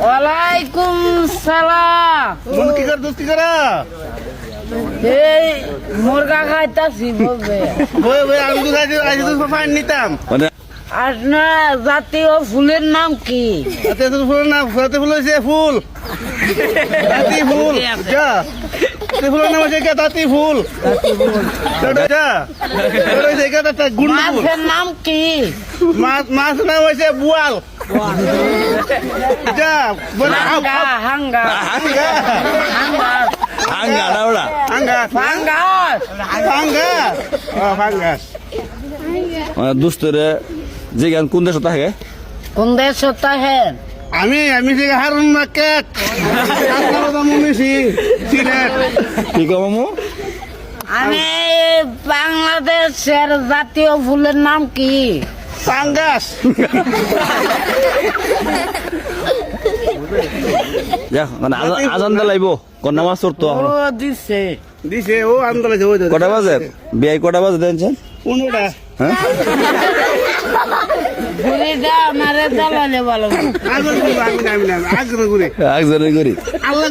ওয়ালাইকুম সালাম। কি কর দোস্ত কি করা এই মুরগা খাইতাছি বলবে। আমি তো আইছি তো ফাইন নিতাম। আপনার জাতীয় ফুলের নাম কি? ফুলের নাম ফুল হয়েছে ফুল তাঁতি ফুল ফুলের নাম হচ্ছে তাঁতি ফুল। মাছের নাম কি? মাছ নাম হয়েছে বুয়াল। হাঙ্গা হাঙ্গা আঙ্গা আঙ্গা না ওরা আঙ্গা ফাঙ্গাস ফাঙ্গাস ফাঙ্গাস। দুস্তরে যে গান কোন দেশ থাকে কোন দেশ হেন? আমি যে হারুন না কেক সিলেট। কি কো মামু? আমি বাংলাদেশের জাতীয় ফুলের নাম কি? ফাঙ্গাস। যা মানে আজান দিলাইব কোন নামাজ পড়তো ও দিছে দিছে ও আন্দোলন কটা বাজে বিয়াই কটা বাজে দেখছেন 15টা। হ্যাঁ ঘুরিটা আমারে জ্বালালে ভালো। আগ্রহ করি একজনের করি আল্লাহ